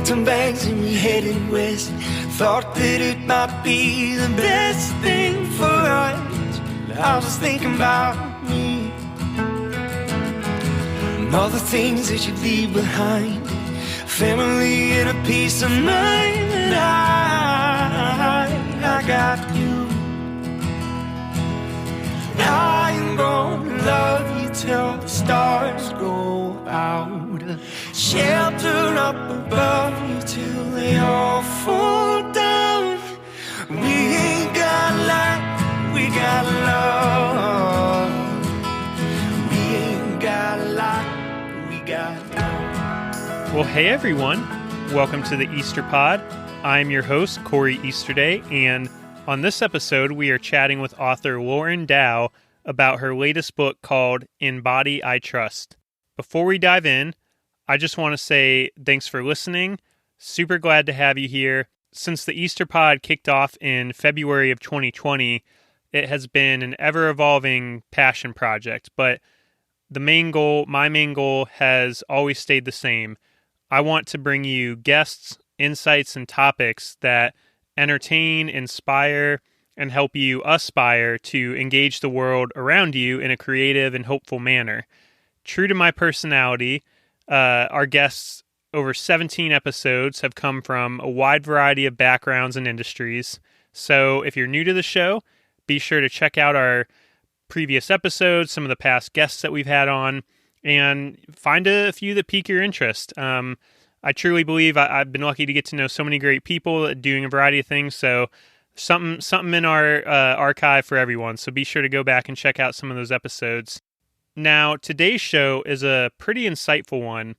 packed some bags and we headed west. Thought that it might be the best thing for us. I was thinking about me and all the things that you'd leave behind. Family and a peace of mind. And I got you. I am gonna love you till the stars go out. Shelter up above you till they all fall down. We ain't got light, we got love. We ain't got light, we got love. Well, hey everyone. Welcome to the Easter Pod. I'm your host, Corey Easterday, and on this episode, we are chatting with author Lauren Dow about her latest book called In Body I Trust. Before we dive in, I just want to say thanks for listening. Super glad to have you here. Since the Easter Pod kicked off in February of 2020, it has been an ever-evolving passion project, but my main goal has always stayed the same. I want to bring you guests, insights, and topics that entertain, inspire, and help you aspire to engage the world around you in a creative and hopeful manner. True to my personality, our guests over 17 episodes have come from a wide variety of backgrounds and industries. So if you're new to the show, be sure to check out our previous episodes, some of the past guests that we've had on, and find a few that pique your interest. I truly believe I've been lucky to get to know so many great people doing a variety of things. So something in our archive for everyone. So be sure to go back and check out some of those episodes. Now, today's show is a pretty insightful one.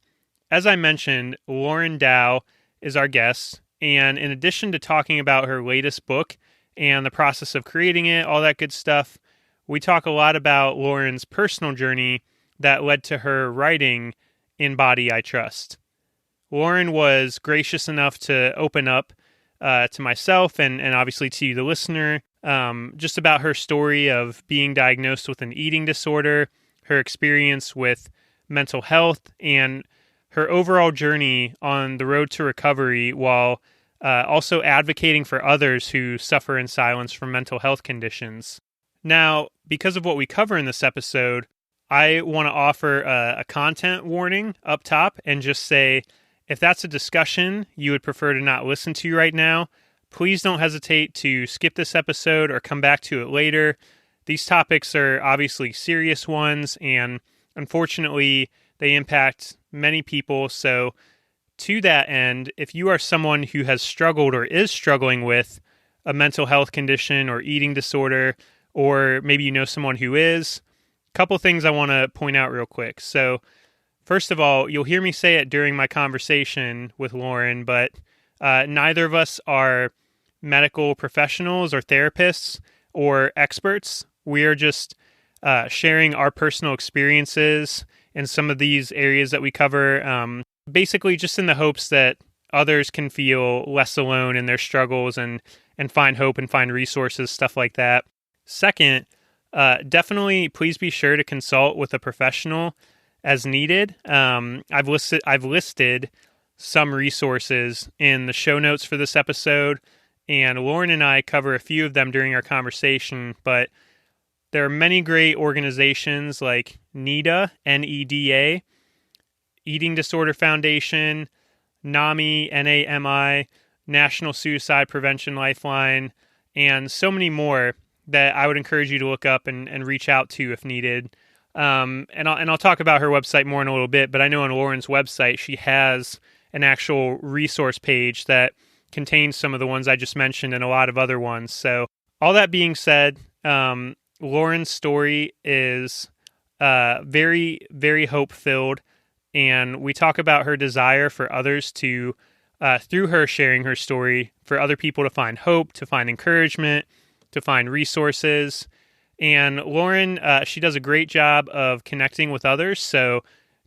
As I mentioned, Lauren Dow is our guest. And in addition to talking about her latest book and the process of creating it, all that good stuff, we talk a lot about Lauren's personal journey that led to her writing In Body I Trust. Lauren was gracious enough to open up to myself and obviously to you, the listener, just about her story of being diagnosed with an eating disorder, her experience with mental health, and her overall journey on the road to recovery while also advocating for others who suffer in silence from mental health conditions. Now, because of what we cover in this episode, I want to offer a content warning up top and just say, if that's a discussion you would prefer to not listen to right now, please don't hesitate to skip this episode or come back to it later. These topics are obviously serious ones, and unfortunately, they impact many people. So to that end, if you are someone who has struggled or is struggling with a mental health condition or eating disorder, or maybe you know someone who is, a couple things I want to point out real quick. So first of all, you'll hear me say it during my conversation with Lauren, but neither of us are medical professionals or therapists or experts. We are just sharing our personal experiences in some of these areas that we cover, basically just in the hopes that others can feel less alone in their struggles and find hope and find resources, stuff like that. Second, definitely please be sure to consult with a professional as needed. I've listed some resources in the show notes for this episode, and Lauren and I cover a few of them during our conversation, but there are many great organizations like NEDA, N-E-D-A, Eating Disorder Foundation, NAMI, N-A-M-I, National Suicide Prevention Lifeline, and so many more that I would encourage you to look up and reach out to if needed. And I'll talk about her website more in a little bit, but I know on Lauren's website, she has an actual resource page that contains some of the ones I just mentioned and a lot of other ones. So all that being said, Lauren's story is very, very hope-filled, and we talk about her desire for others to, through her sharing her story, for other people to find hope, to find encouragement, to find resources. And Lauren, she does a great job of connecting with others, so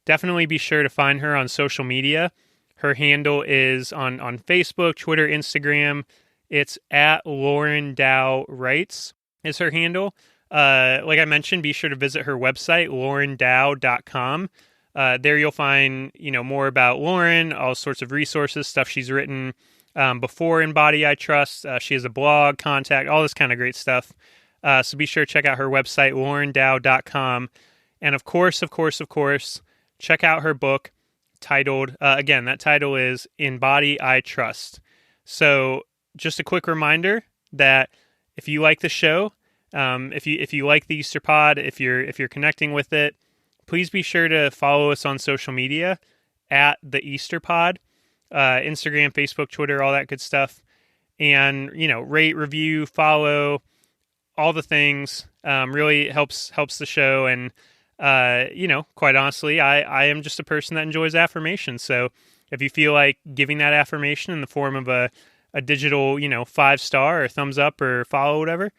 definitely be sure to find her on social media. Her handle is on Facebook, Twitter, Instagram. It's at Lauren Dow Writes is her handle. Like I mentioned, be sure to visit her website, laurendow.com. There you'll find, more about Lauren, all sorts of resources, stuff she's written before In Body I Trust. She has a blog, contact, all this kind of great stuff. So be sure to check out her website, laurendow.com. And of course, check out her book titled, again, that title is In Body I Trust. So just a quick reminder that if you like the show, if you like the Easter Pod, if you're connecting with it, please be sure to follow us on social media at the Easter Pod, Instagram, Facebook, Twitter, all that good stuff. And, rate, review, follow, all the things, really helps the show. And, quite honestly, I am just a person that enjoys affirmation. So if you feel like giving that affirmation in the form of a digital, 5-star or thumbs up or follow, whatever,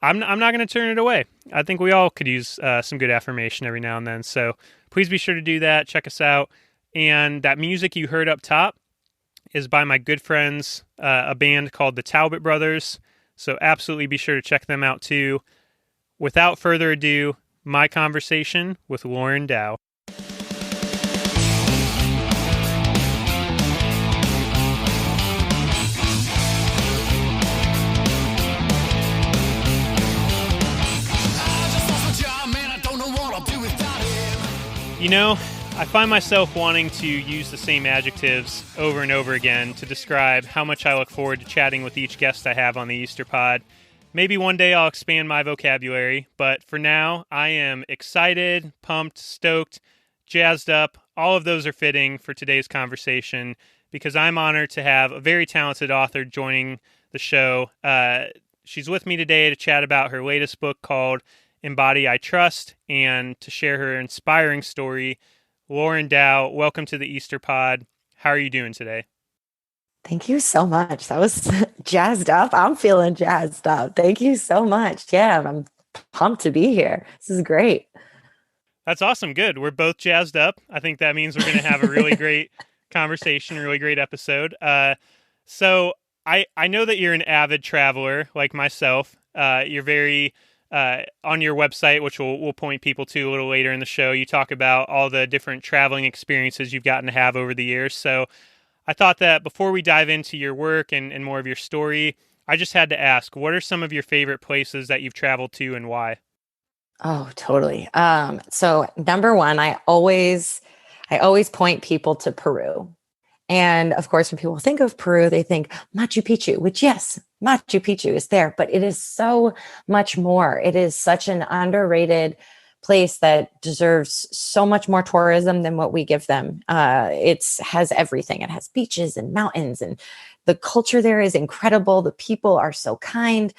I'm not going to turn it away. I think we all could use some good affirmation every now and then. So please be sure to do that. Check us out. And that music you heard up top is by my good friends, a band called the Talbot Brothers. So absolutely be sure to check them out too. Without further ado, my conversation with Lauren Dow. I find myself wanting to use the same adjectives over and over again to describe how much I look forward to chatting with each guest I have on the Easter Pod. Maybe one day I'll expand my vocabulary, but for now, I am excited, pumped, stoked, jazzed up. All of those are fitting for today's conversation because I'm honored to have a very talented author joining the show. She's with me today to chat about her latest book called In Body I Trust and to share her inspiring story. Lauren Dow, welcome to the Easter Pod. How are you doing today? Thank you so much. That was jazzed up. I'm feeling jazzed up. Thank you so much. Yeah, I'm pumped to be here. This is great. That's awesome. Good. We're both jazzed up. I think that means we're going to have a really great conversation, a really great episode. So I know that you're an avid traveler like myself. You're very... on your website, which we'll point people to a little later in the show, you talk about all the different traveling experiences you've gotten to have over the years. So I thought that before we dive into your work and more of your story, I just had to ask, what are some of your favorite places that you've traveled to and why? Oh, totally. So number one, I always point people to Peru. And of course, when people think of Peru, they think Machu Picchu, which yes, Machu Picchu is there, but it is so much more. It is such an underrated place that deserves so much more tourism than what we give them. It has everything. It has beaches and mountains, and the culture there is incredible. The people are so kind.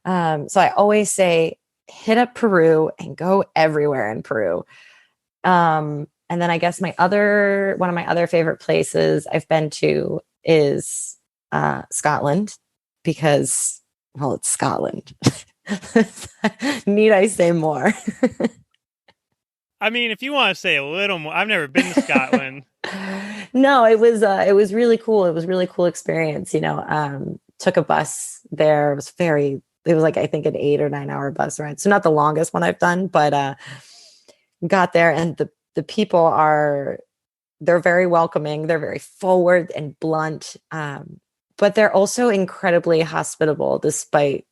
So I always say, hit up Peru and go everywhere in Peru. And then I guess one of my other favorite places I've been to is Scotland because, well, it's Scotland. Need I say more? I mean, if you want to say a little more, I've never been to Scotland. No, it was really cool. It was a really cool experience. Took a bus there. It was like, I think an 8 or 9 hour bus ride. So not the longest one I've done, but got there and the people they're very welcoming. They're very forward and blunt. But they're also incredibly hospitable, despite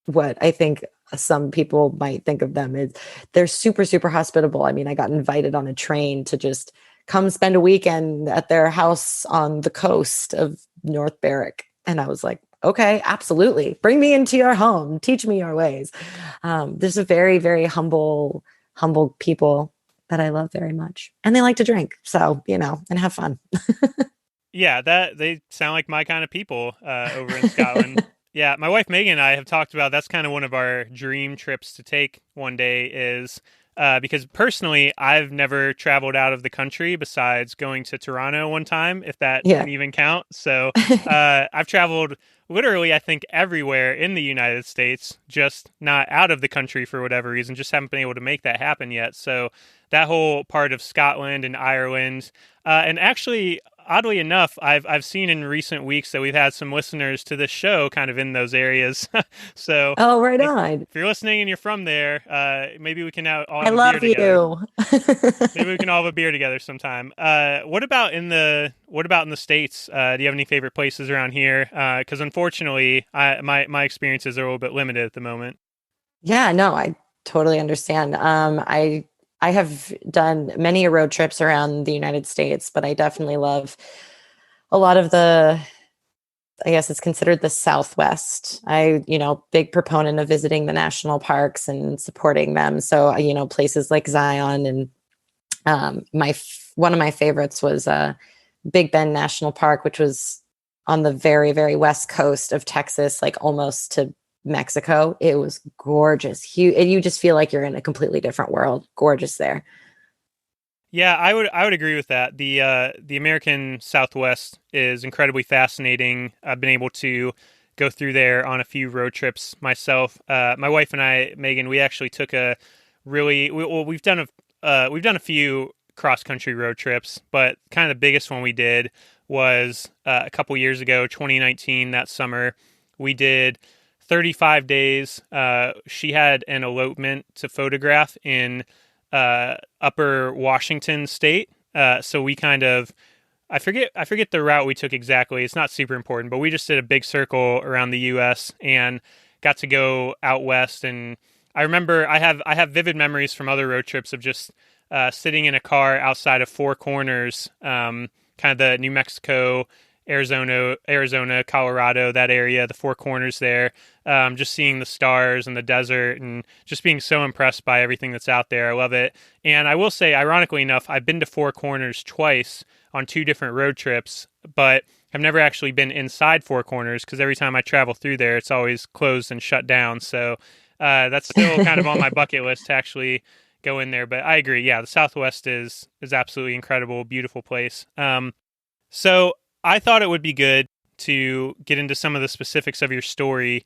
what I think some people might think of them is they're super, super hospitable. I mean, I got invited on a train to just come spend a weekend at their house on the coast of North Berwick. And I was like, okay, absolutely. Bring me into your home. Teach me your ways. There's a very, very humble people that I love very much. And they like to drink. So, and have fun. Yeah, they sound like my kind of people over in Scotland. Yeah, my wife Megan and I have talked about that's kind of one of our dream trips to take one day is because personally, I've never traveled out of the country besides going to Toronto one time, if that can even count. So I've traveled literally, I think, everywhere in the United States, just not out of the country for whatever reason, just haven't been able to make that happen yet. So that whole part of Scotland and Ireland, and actually oddly enough, I've seen in recent weeks that we've had some listeners to this show kind of in those areas. So Oh, right if on. if you're listening and you're from there, maybe we can all I have a beer love together. you. Maybe we can all have a beer together sometime. What about in the States? Do you have any favorite places around here? Because unfortunately, my experiences are a little bit limited at the moment. Yeah, no, I totally understand. I have done many road trips around the United States, but I definitely love a lot of the, I guess it's considered the Southwest. Big proponent of visiting the national parks and supporting them. So, places like Zion and one of my favorites was Big Bend National Park, which was on the very, very west coast of Texas, like almost to Mexico. It was gorgeous. Huge, and you just feel like you're in a completely different world. Gorgeous there. Yeah, I would agree with that. The American Southwest is incredibly fascinating. I've been able to go through there on a few road trips myself. My wife and I, Megan, we actually took a we've done a few cross country road trips, but kind of the biggest one we did was a couple years ago, 2019, that summer. We did 35 days. She had an elopement to photograph in Upper Washington State. So we kind of I forget the route we took exactly. It's not super important, but we just did a big circle around the U.S. and got to go out west. And I remember I have vivid memories from other road trips of just sitting in a car outside of Four Corners, kind of the New Mexico, Arizona, Colorado, that area, the Four Corners there, just seeing the stars and the desert and just being so impressed by everything that's out there. I love it. And I will say, ironically enough, I've been to Four Corners twice on two different road trips, but I've never actually been inside Four Corners because every time I travel through there, it's always closed and shut down. So that's still kind of on my bucket list to actually go in there. But I agree. Yeah, the Southwest is absolutely incredible, beautiful place. So I thought it would be good to get into some of the specifics of your story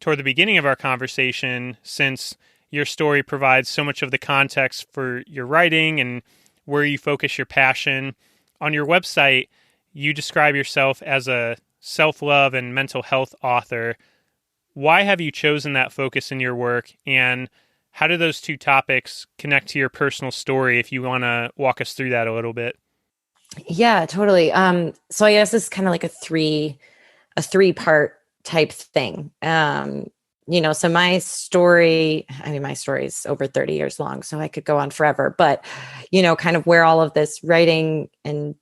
toward the beginning of our conversation, since your story provides so much of the context for your writing and where you focus your passion. On your website, you describe yourself as a self-love and mental health author. Why have you chosen that focus in your work, and how do those two topics connect to your personal story, if you want to walk us through that a little bit? Yeah, totally. So I guess this is kind of like a three-part type thing. So my story is over 30 years long, so I could go on forever, but, kind of where all of this writing in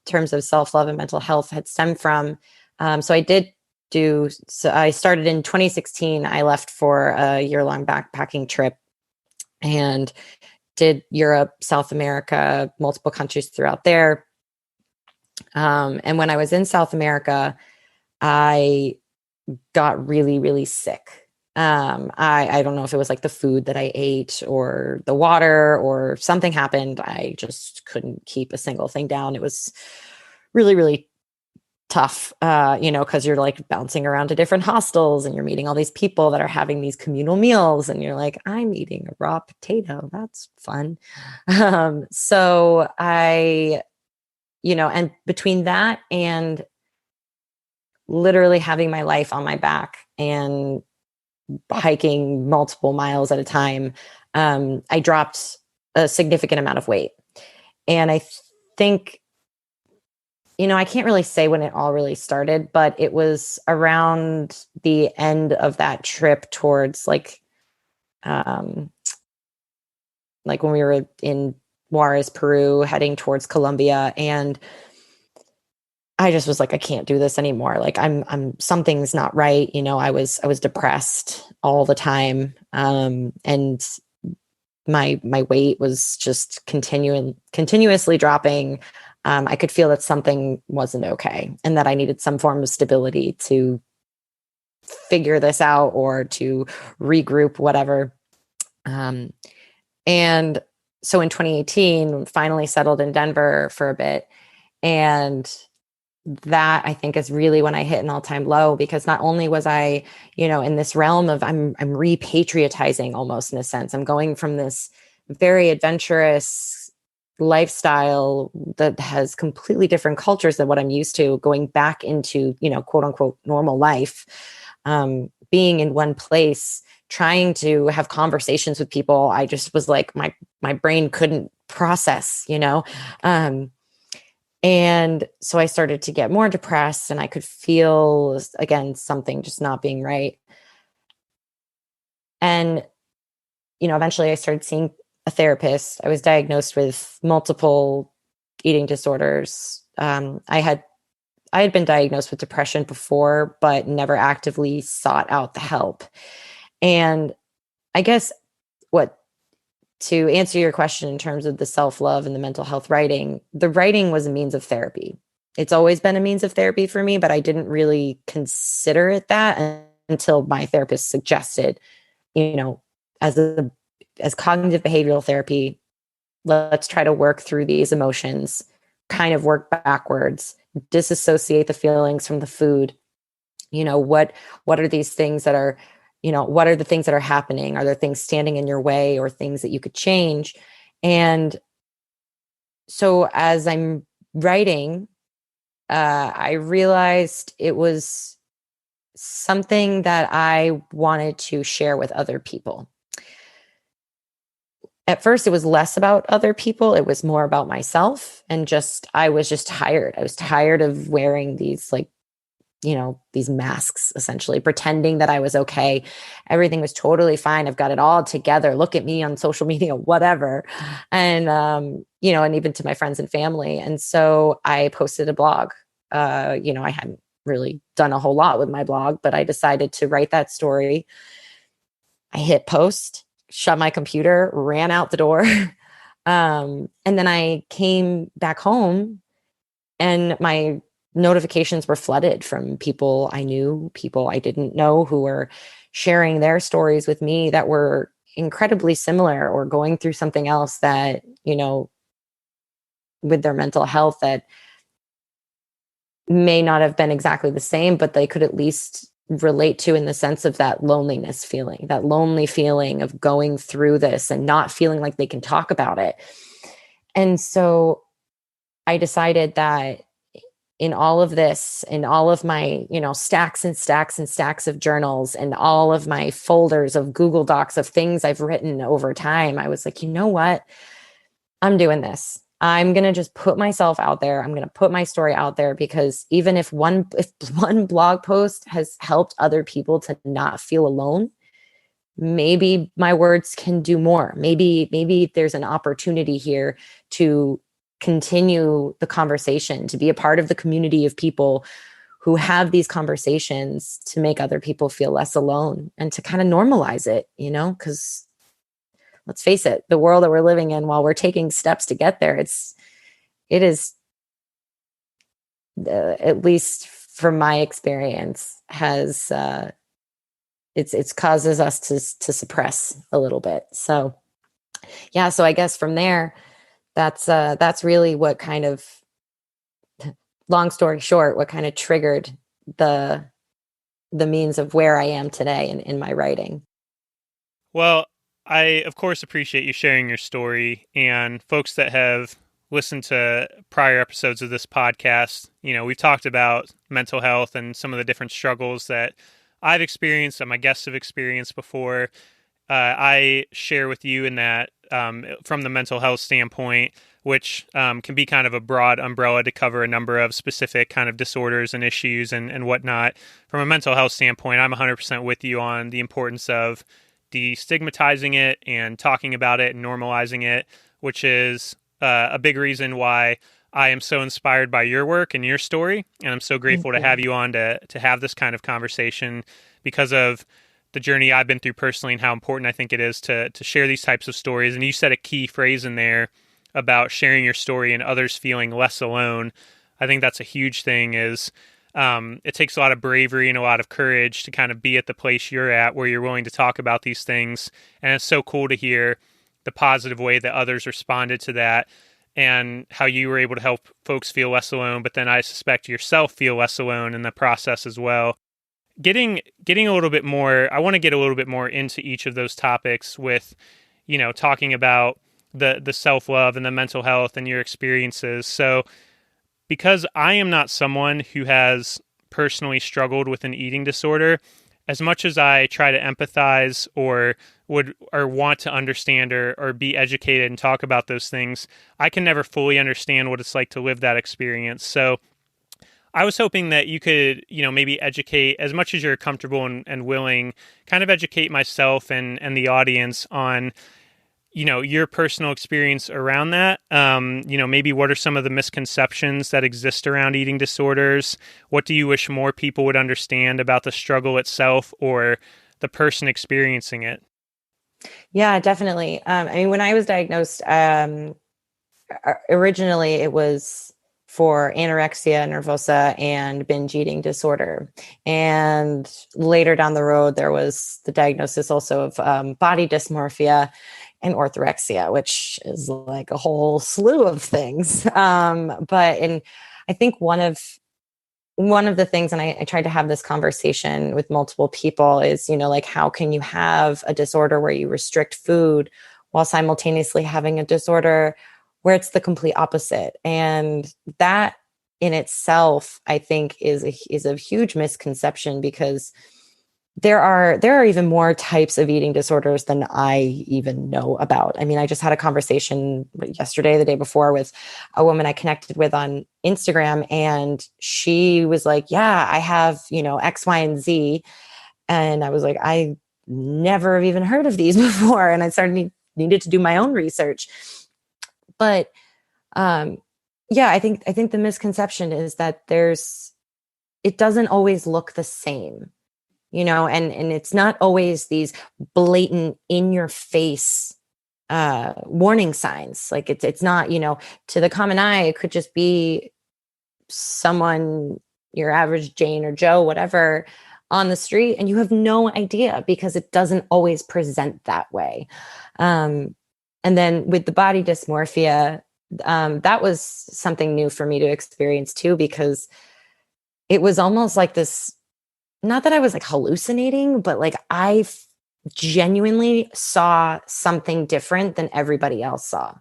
terms of self-love and mental health had stemmed from. So I started in 2016. I left for a year-long backpacking trip and did Europe, South America, multiple countries throughout there. And when I was in South America, I got really, really sick. I don't know if it was like the food that I ate or the water or something happened. I just couldn't keep a single thing down. It was really, really tough, because you're like bouncing around to different hostels and you're meeting all these people that are having these communal meals. And you're like, I'm eating a raw potato. That's fun. So and between that and literally having my life on my back and hiking multiple miles at a time, I dropped a significant amount of weight. And I think, I can't really say when it all really started, but it was around the end of that trip towards like when we were in Juarez, Peru, heading towards Colombia. And I just was like, I can't do this anymore. Like something's not right. I was depressed all the time. And my weight was just continuously dropping. I could feel that something wasn't okay and that I needed some form of stability to figure this out or to regroup, whatever. And so in 2018, finally settled in Denver for a bit. And that, I think, is really when I hit an all-time low, because not only was I, in this realm of I'm repatriatizing almost, in a sense. I'm going from this very adventurous, lifestyle that has completely different cultures than what I'm used to, going back into, quote unquote, normal life, being in one place, trying to have conversations with people. I just was like, my brain couldn't process. And so I started to get more depressed, and I could feel, again, something just not being right. And, eventually I started seeing a therapist. I was diagnosed with multiple eating disorders. I had been diagnosed with depression before, but never actively sought out the help. And I guess what to answer your question in terms of the self-love and the mental health writing, the writing was a means of therapy. It's always been a means of therapy for me, but I didn't really consider it that until my therapist suggested, as cognitive behavioral therapy, let's try to work through these emotions, kind of work backwards, disassociate the feelings from the food. What are these things that are, what are the things that are happening? Are there things standing in your way or things that you could change? And so as I'm writing, I realized it was something that I wanted to share with other people. At first, it was less about other people. It was more about myself. And I was just tired. I was tired of wearing these these masks, essentially pretending that I was okay. Everything was totally fine. I've got it all together. Look at me on social media, whatever. And, and even to my friends and family. And so I posted a blog. I hadn't really done a whole lot with my blog, but I decided to write that story. I hit post, shut my computer, ran out the door. And then I came back home, and my notifications were flooded from people I knew, people I didn't know, who were sharing their stories with me that were incredibly similar or going through something else that, with their mental health, that may not have been exactly the same, but they could at least relate to, in the sense of that loneliness feeling, that lonely feeling of going through this and not feeling like they can talk about it. And so I decided that in all of this, in all of my, stacks and stacks and stacks of journals and all of my folders of Google Docs of things I've written over time, I was like, you know what? I'm doing this. I'm going to just put myself out there. I'm going to put my story out there, because even if one blog post has helped other people to not feel alone, maybe my words can do more. Maybe there's an opportunity here to continue the conversation, to be a part of the community of people who have these conversations, to make other people feel less alone and to kind of normalize it, because let's face it, the world that we're living in, while we're taking steps to get there, it is, at least from my experience, has, it's causes us to suppress a little bit. So yeah, so I guess from there, that's really what kind of, long story short, what kind of triggered the means of where I am today in my writing. Well, I, of course, appreciate you sharing your story, and folks that have listened to prior episodes of this podcast, we've talked about mental health and some of the different struggles that I've experienced and my guests have experienced before. I share with you in that from the mental health standpoint, which can be kind of a broad umbrella to cover a number of specific kind of disorders and issues and whatnot. From a mental health standpoint, I'm 100% with you on the importance of destigmatizing it and talking about it and normalizing it, which is a big reason why I am so inspired by your work and your story. And I'm so grateful to have you on to have this kind of conversation, because of the journey I've been through personally and how important I think it is to share these types of stories. And you said a key phrase in there about sharing your story and others feeling less alone. I think that's a huge thing. It takes a lot of bravery and a lot of courage to kind of be at the place you're at, where you're willing to talk about these things. And it's so cool to hear the positive way that others responded to that, and how you were able to help folks feel less alone, but then I suspect yourself feel less alone in the process as well. Getting a little bit more, I want to get a little bit more into each of those topics with, talking about the self-love and the mental health and your experiences. So because I am not someone who has personally struggled with an eating disorder, as much as I try to empathize or want to understand or be educated and talk about those things, I can never fully understand what it's like to live that experience. So I was hoping that you could, maybe educate as much as you're comfortable and willing, kind of educate myself and the audience on, your personal experience around that. Maybe what are some of the misconceptions that exist around eating disorders? What do you wish more people would understand about the struggle itself or the person experiencing it? Yeah, definitely. When I was diagnosed, originally it was for anorexia nervosa and binge eating disorder. And later down the road, there was the diagnosis also of body dysmorphia and orthorexia, which is like a whole slew of things. And I think one of the things, and I tried to have this conversation with multiple people, is, like, how can you have a disorder where you restrict food while simultaneously having a disorder where it's the complete opposite? And that in itself, I think, is a huge misconception, because there are even more types of eating disorders than I even know about. I mean, I just had a conversation yesterday, the day before, with a woman I connected with on Instagram, and she was like, yeah, I have, X, Y, and Z. And I was like, I never have even heard of these before. And I needed to do my own research. But yeah, I think the misconception is that it doesn't always look the same. And it's not always these blatant in your face warning signs. Like it's not, to the common eye, it could just be someone, your average Jane or Joe, whatever, on the street, and you have no idea, because it doesn't always present that way. And then with the body dysmorphia, that was something new for me to experience too, because it was almost like this, not that I was like hallucinating, but like I genuinely saw something different than everybody else saw.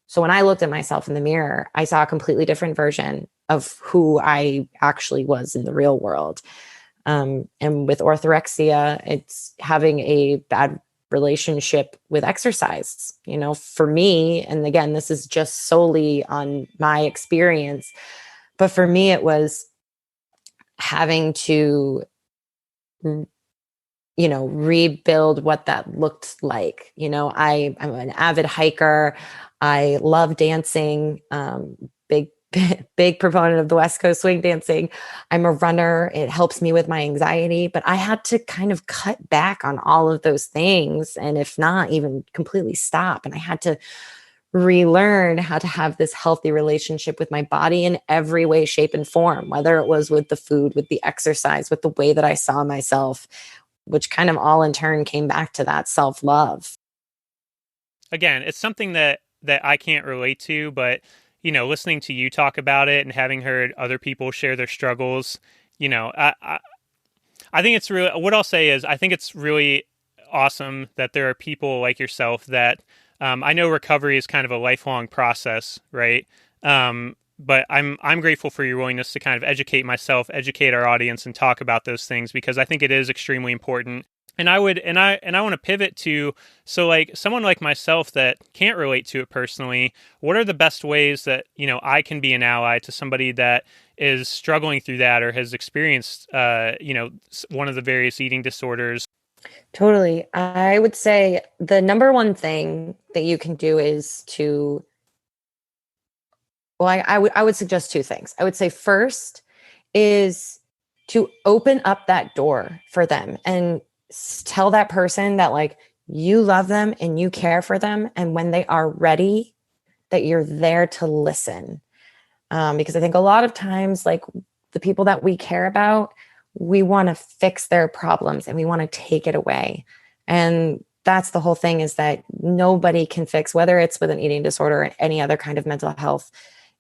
So when I looked at myself in the mirror, I saw a completely different version of who I actually was in the real world. And with orthorexia, it's having a bad relationship with exercise, for me. And again, this is just solely on my experience, but for me, it was having to, rebuild what that looked like. I'm an avid hiker. I love dancing, big, big proponent of the West Coast swing dancing. I'm a runner. It helps me with my anxiety, but I had to kind of cut back on all of those things. And if not, even completely stop. And I had to relearn how to have this healthy relationship with my body in every way, shape, and form, whether it was with the food, with the exercise, with the way that I saw myself, which kind of all in turn came back to that self-love. Again, it's something that I can't relate to, but, listening to you talk about it and having heard other people share their struggles, I think it's really, what I'll say is, I think it's really awesome that there are people like yourself that, I know recovery is kind of a lifelong process, right? But I'm grateful for your willingness to kind of educate myself, educate our audience, and talk about those things, because I think it is extremely important. And I want to pivot to, so like someone like myself that can't relate to it personally, what are the best ways that, I can be an ally to somebody that is struggling through that or has experienced, one of the various eating disorders? Totally. I would say the number one thing that you can do is to, well, I would suggest two things. I would say first is to open up that door for them and tell that person that, like, you love them and you care for them. And when they are ready, that you're there to listen. Because I think a lot of times, like, the people that we care about, we want to fix their problems and we want to take it away. And that's the whole thing, is that nobody can fix, whether it's with an eating disorder or any other kind of mental health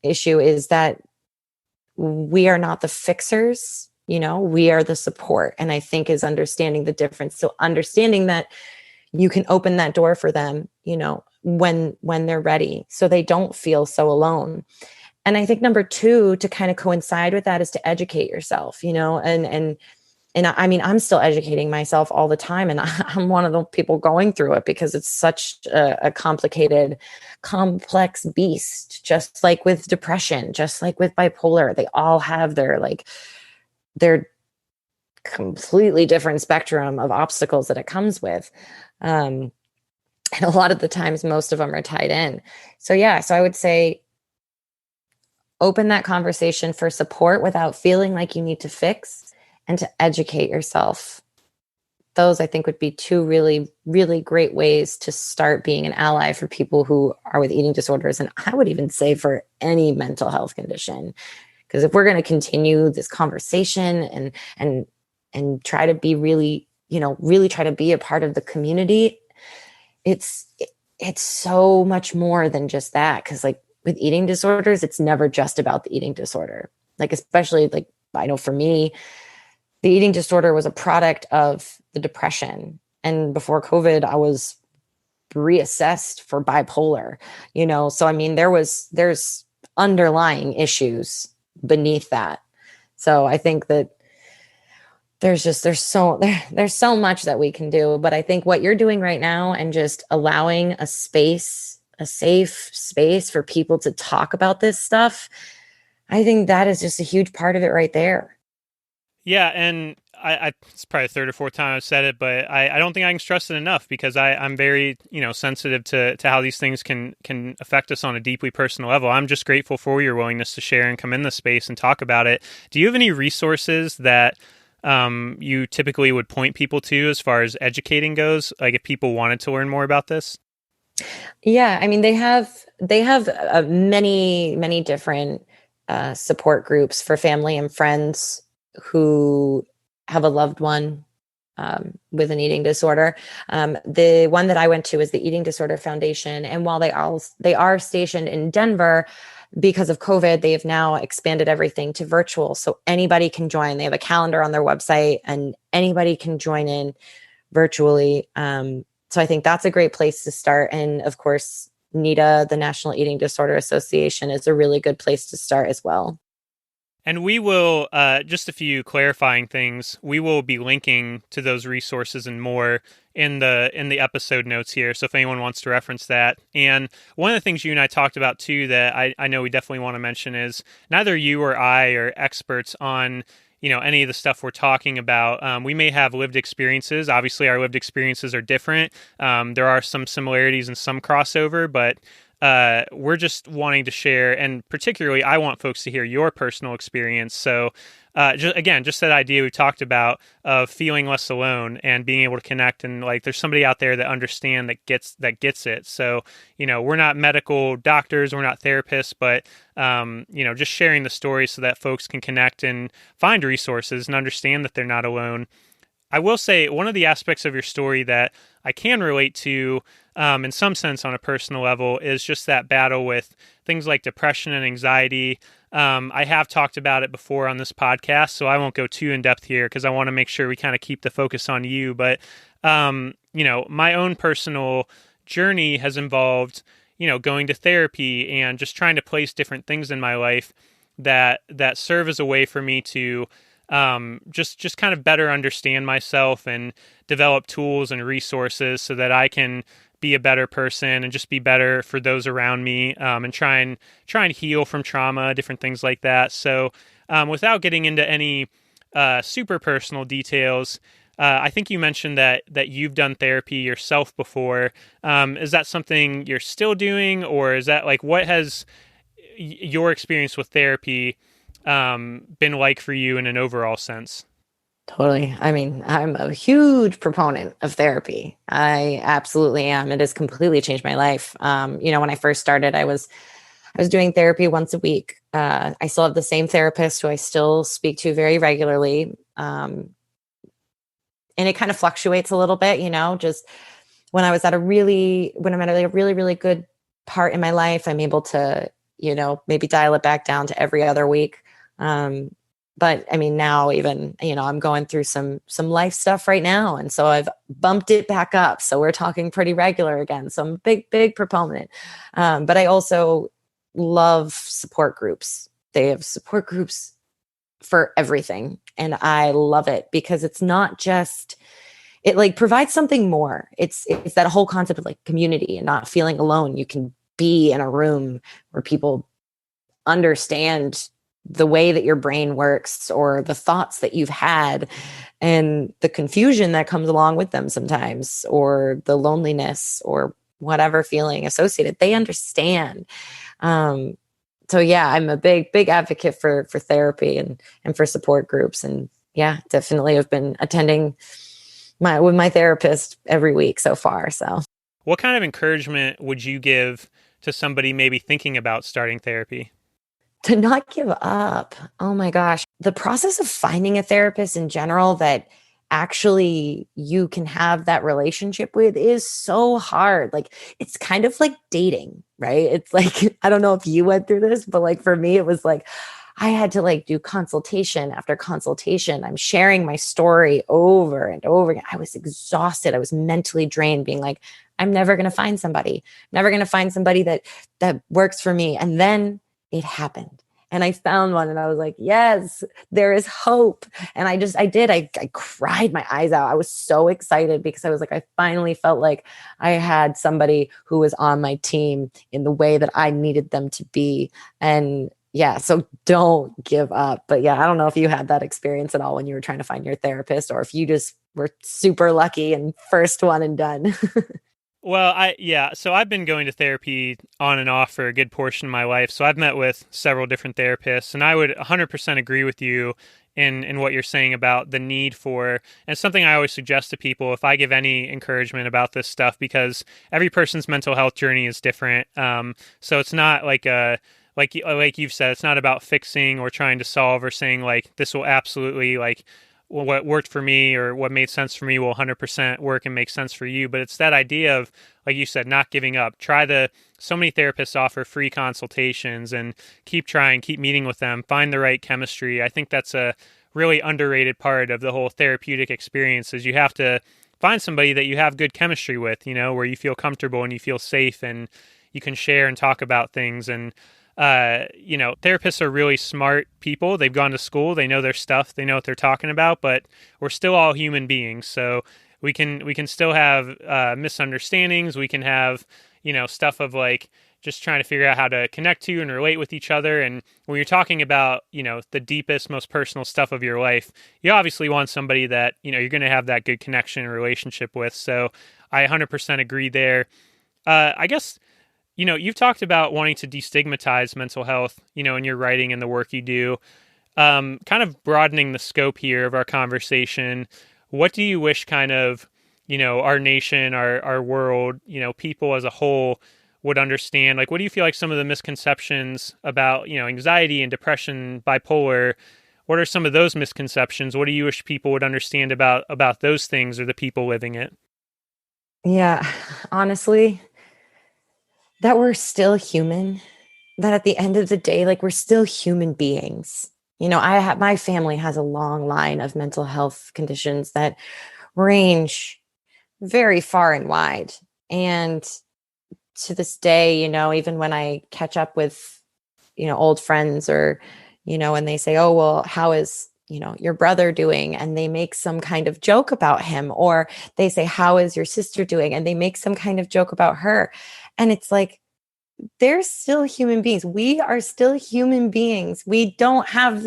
issue, is that we are not the fixers, we are the support. And I think is understanding the difference. So understanding that you can open that door for them, when they're ready, so they don't feel so alone. And I think number two, to kind of coincide with that, is to educate yourself, and I mean, I'm still educating myself all the time. And I'm one of the people going through it because it's such a complicated, complex beast, just like with depression, just like with bipolar. They all have their completely different spectrum of obstacles that it comes with. And a lot of the times, most of them are tied in. So I would say open that conversation for support without feeling like you need to fix, and to educate yourself. Those, I think, would be two really, really great ways to start being an ally for people who are with eating disorders. And I would even say for any mental health condition, because if we're going to continue this conversation and try to be really try to be a part of the community, it's so much more than just that. Because like with eating disorders, it's never just about the eating disorder. Like, especially like, I know for me, the eating disorder was a product of the depression. And before COVID, I was reassessed for bipolar, So, I mean, there's underlying issues beneath that. So I think that there's so much that we can do. But I think what you're doing right now, and just allowing a safe space for people to talk about this stuff, I think that is just a huge part of it right there. Yeah, and I it's probably the third or fourth time I've said it, but I don't think I can stress it enough, because I'm very, sensitive to how these things can affect us on a deeply personal level. I'm just grateful for your willingness to share and come in this space and talk about it. Do you have any resources that you typically would point people to as far as educating goes, like if people wanted to learn more about this? Yeah, I mean, they have many different support groups for family and friends who have a loved one with an eating disorder. The one that I went to is the Eating Disorder Foundation. And while they are stationed in Denver, because of COVID, they have now expanded everything to virtual. So anybody can join. They have a calendar on their website, and anybody can join in virtually. So I think that's a great place to start. And of course, NEDA, the National Eating Disorder Association, is a really good place to start as well. And we will, just a few clarifying things, we will be linking to those resources and more in the episode notes here. So if anyone wants to reference that. And one of the things you and I talked about too that I know we definitely want to mention is neither you or I are experts on any of the stuff we're talking about. We may have lived experiences. Obviously, our lived experiences are different. There are some similarities and some crossover, but we're just wanting to share, and particularly I want folks to hear your personal experience. So just that idea we talked about of feeling less alone and being able to connect, and like there's somebody out there that understands, that gets it. So we're not medical doctors, we're not therapists, but just sharing the story so that folks can connect and find resources and understand that they're not alone. I will say one of the aspects of your story that I can relate to in some sense on a personal level is just that battle with things like depression and anxiety. I have talked about it before on this podcast, so I won't go too in depth here because I want to make sure we kind of keep the focus on you. But, my own personal journey has involved, going to therapy and just trying to place different things in my life that serve as a way for me to just kind of better understand myself and develop tools and resources so that I can be a better person and just be better for those around me, and try and heal from trauma, different things like that. So without getting into any super personal details, I think you mentioned that you've done therapy yourself before. Is that something you're still doing, or is that like, what has your experience with therapy been like for you in an overall sense? Totally. I mean, I'm a huge proponent of therapy. I absolutely am. It has completely changed my life. When I first started, I was doing therapy once a week. I still have the same therapist who I still speak to very regularly. And it kind of fluctuates a little bit, just when I'm at a really, really good part in my life, I'm able to, maybe dial it back down to every other week. But I mean, now even, I'm going through some life stuff right now. And so I've bumped it back up. So we're talking pretty regular again. So I'm a big proponent. But I also love support groups. They have support groups for everything. And I love it because it's not just, it like provides something more. It's that whole concept of like community and not feeling alone. You can be in a room where people understand the way that your brain works or the thoughts that you've had and the confusion that comes along with them sometimes, or the loneliness or whatever feeling associated. They understand. So yeah, I'm a big advocate for therapy and for support groups. And yeah, definitely have been attending with my therapist every week so far. So what kind of encouragement would you give to somebody maybe thinking about starting therapy? To not give up. Oh my gosh. The process of finding a therapist in general that actually you can have that relationship with is so hard. Like it's kind of like dating, right? It's like, I don't know if you went through this, but like for me, it was like, I had to like do consultation after consultation. I'm sharing my story over and over again. I was exhausted. I was mentally drained, being like, I'm never going to find somebody, never going to find somebody that works for me. And then it happened. And I found one and I was like, yes, there is hope. And I cried my eyes out. I was so excited because I was like, I finally felt like I had somebody who was on my team in the way that I needed them to be. And yeah, so don't give up. But yeah, I don't know if you had that experience at all when you were trying to find your therapist, or if you just were super lucky and first one and done. Well, so I've been going to therapy on and off for a good portion of my life. So I've met with several different therapists, and I would 100% agree with you in what you're saying about the need for, and something I always suggest to people if I give any encouragement about this stuff, because every person's mental health journey is different. So it's not like like you've said, it's not about fixing or trying to solve or saying like this will absolutely like, well, what worked for me or what made sense for me will 100% work and make sense for you. But it's that idea of, like you said, not giving up. So many therapists offer free consultations, and keep trying, keep meeting with them, find the right chemistry. I think that's a really underrated part of the whole therapeutic experience, is you have to find somebody that you have good chemistry with, where you feel comfortable and you feel safe and you can share and talk about things. And therapists are really smart people. They've gone to school. They know their stuff. They know what they're talking about, but we're still all human beings. So we can still have misunderstandings. We can have, stuff of like just trying to figure out how to connect to and relate with each other. And when you're talking about, the deepest, most personal stuff of your life, you obviously want somebody that, you're going to have that good connection and relationship with. So I 100% agree there. I guess, you've talked about wanting to destigmatize mental health, in your writing and the work you do. Kind of broadening the scope here of our conversation, what do you wish kind of, our nation, our world, people as a whole would understand? Like, what do you feel like some of the misconceptions about, anxiety and depression, bipolar, what are some of those misconceptions? What do you wish people would understand about those things or the people living it? Yeah, honestly, that we're still human, that at the end of the day, like we're still human beings. My family has a long line of mental health conditions that range very far and wide. And to this day, even when I catch up with, old friends, or, and they say, oh, well, how is, your brother doing? And they make some kind of joke about him, or they say, how is your sister doing? And they make some kind of joke about her. And it's like, they're still human beings. We are still human beings. We don't have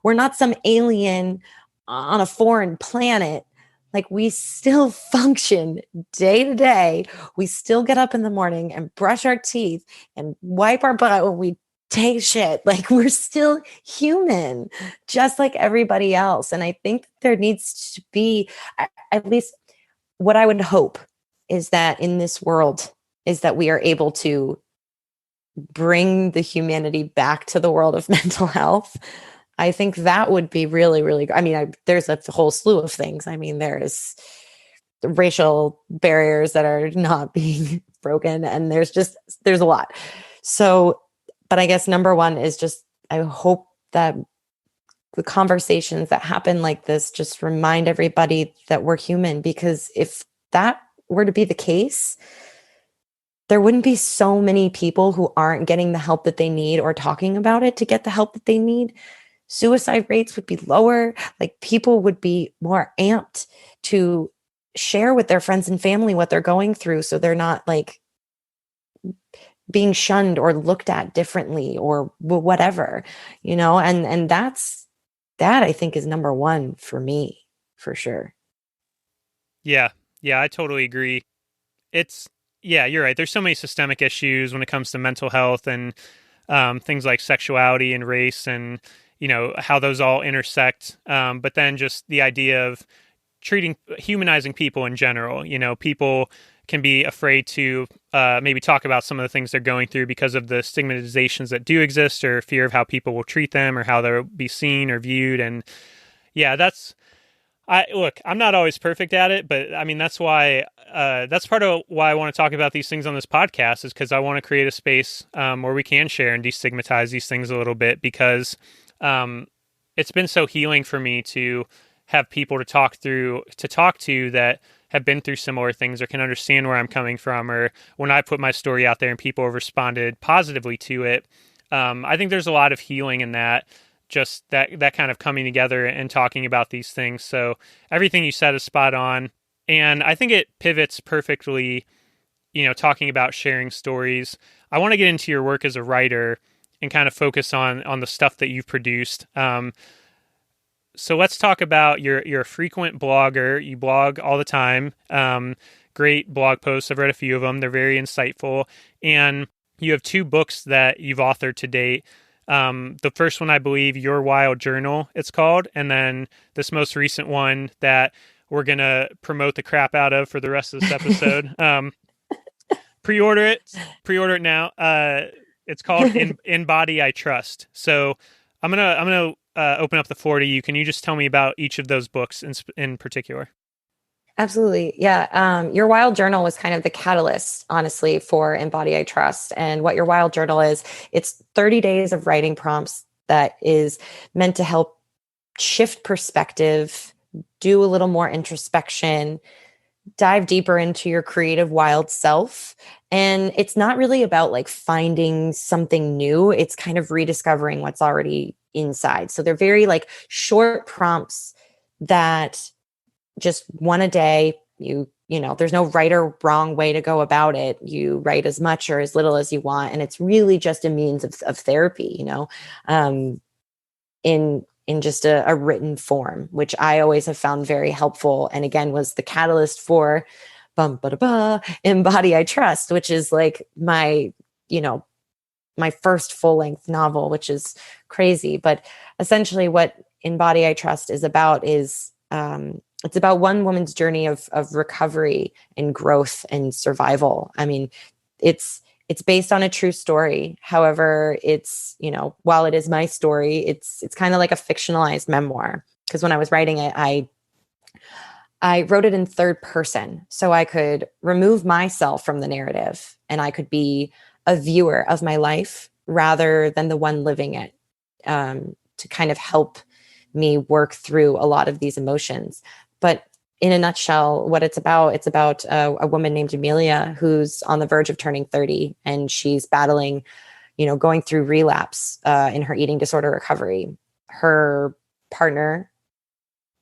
we're not some alien on a foreign planet. Like, we still function day to day. We still get up in the morning and brush our teeth and wipe our butt when we take shit. Like, we're still human, just like everybody else. And I think there needs to be, at least what I would hope is that in this world is that we are able to bring the humanity back to the world of mental health. I think that would be really, really good. I mean, there's a whole slew of things. I mean, there's racial barriers that are not being broken, and there's a lot. So, but I guess number one is just, I hope that the conversations that happen like this just remind everybody that we're human, because if that were to be the case, there wouldn't be so many people who aren't getting the help that they need or talking about it to get the help that they need. Suicide rates would be lower. Like, people would be more amped to share with their friends and family what they're going through, so they're not like being shunned or looked at differently or whatever, and that I think is number one for me, for sure. Yeah. Yeah, I totally agree. It's, yeah, you're right. There's so many systemic issues when it comes to mental health and things like sexuality and race and, how those all intersect. But then just the idea of humanizing people in general. People can be afraid to maybe talk about some of the things they're going through because of the stigmatizations that do exist, or fear of how people will treat them or how they'll be seen or viewed. And yeah, I'm not always perfect at it, but I mean, that's part of why I want to talk about these things on this podcast, is because I want to create a space where we can share and destigmatize these things a little bit, because it's been so healing for me to have people to talk to that have been through similar things or can understand where I'm coming from, or when I put my story out there and people have responded positively to it. I think there's a lot of healing in that, just that kind of coming together and talking about these things. So everything you said is spot on. And I think it pivots perfectly, talking about sharing stories. I want to get into your work as a writer and kind of focus on the stuff that you've produced. So let's talk about you're a frequent blogger. You blog all the time. Great blog posts. I've read a few of them. They're very insightful. And you have 2 books that you've authored to date. The first one, I believe, Your Wild Journal, it's called. And then this most recent one that we're going to promote the crap out of for the rest of this episode. Pre-order it now. It's called In Body I Trust. So I'm going to open up the floor to you. Can you just tell me about each of those books in particular? Absolutely. Yeah. Your Wild Journal was kind of the catalyst, honestly, for In Body I Trust. And what Your Wild Journal is, it's 30 days of writing prompts that is meant to help shift perspective, do a little more introspection, dive deeper into your creative wild self. And it's not really about like finding something new. It's kind of rediscovering what's already inside. So they're very like short prompts that just one a day. There's no right or wrong way to go about it. You write as much or as little as you want. And it's really just a means of therapy, in just a written form, which I always have found very helpful. And again, was the catalyst for In Body I Trust, which is like my first full length novel, which is crazy. But essentially what In Body I Trust is about is, it's about one woman's journey of recovery and growth and survival. I mean, it's based on a true story. However, it's, while it is my story, it's kind of like a fictionalized memoir. Because when I was writing it, I wrote it in third person, so I could remove myself from the narrative and I could be a viewer of my life rather than the one living it, to kind of help me work through a lot of these emotions. But in a nutshell, what it's about a woman named Amelia who's on the verge of turning 30, and she's battling, going through relapse in her eating disorder recovery. Her partner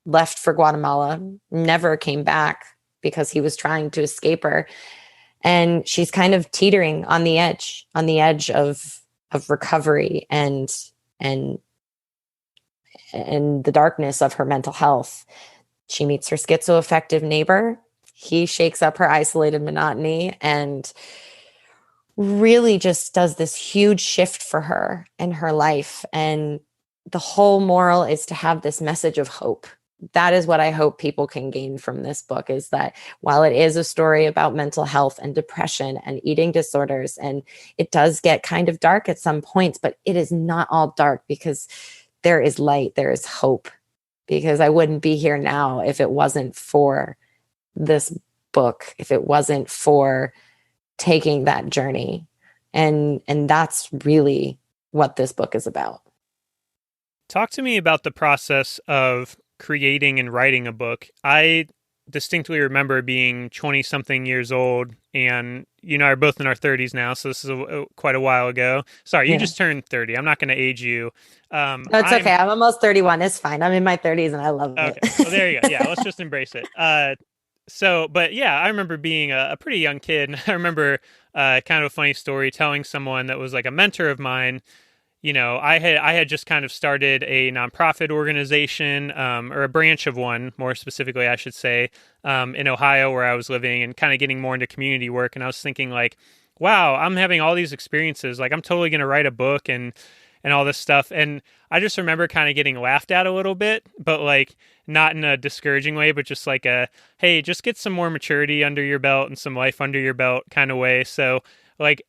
left for Guatemala, never came back because he was trying to escape her. And she's kind of teetering on the edge of recovery and the darkness of her mental health. She meets her schizoaffective neighbor. He shakes up her isolated monotony and really just does this huge shift for her in her life. And the whole moral is to have this message of hope. That is what I hope people can gain from this book, is that while it is a story about mental health and depression and eating disorders, and it does get kind of dark at some points, but it is not all dark, because there is light, there is hope. Because I wouldn't be here now if it wasn't for this book, if it wasn't for taking that journey. And that's really what this book is about. Talk to me about the process of creating and writing a book. I distinctly remember being 20 something years old, and you and I are both in our 30s now, so this is quite a while ago. Sorry, you Yeah. just turned 30. I'm not going to age you. No, it's okay. I'm almost 31. It's fine. I'm in my 30s and I love it. Okay. Well, there you go. Yeah, let's just embrace it. But yeah, I remember being a pretty young kid, and I remember kind of a funny story telling someone that was like a mentor of mine. I had just kind of started a nonprofit organization, or a branch of one, more specifically, I should say, in Ohio where I was living, and kind of getting more into community work. And I was thinking like, wow, I'm having all these experiences. Like I'm totally going to write a book and all this stuff. And I just remember kind of getting laughed at a little bit, but like not in a discouraging way, but just like hey, just get some more maturity under your belt and some life under your belt kind of way. So like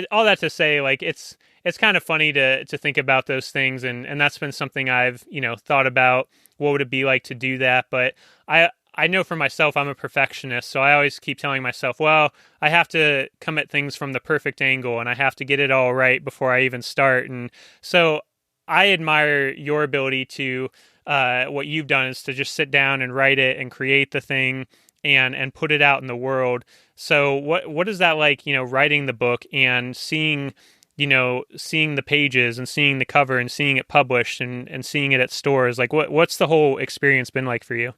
all that to say, like it's kind of funny to think about those things, and that's been something I've thought about. What would it be like to do that? But I know for myself, I'm a perfectionist, so I always keep telling myself, well, I have to come at things from the perfect angle, and I have to get it all right before I even start. And so I admire your ability to what you've done is to just sit down and write it and create the thing and put it out in the world. So what is that like, writing the book and seeing the pages and seeing the cover and seeing it published and seeing it at stores? Like what's the whole experience been like for you?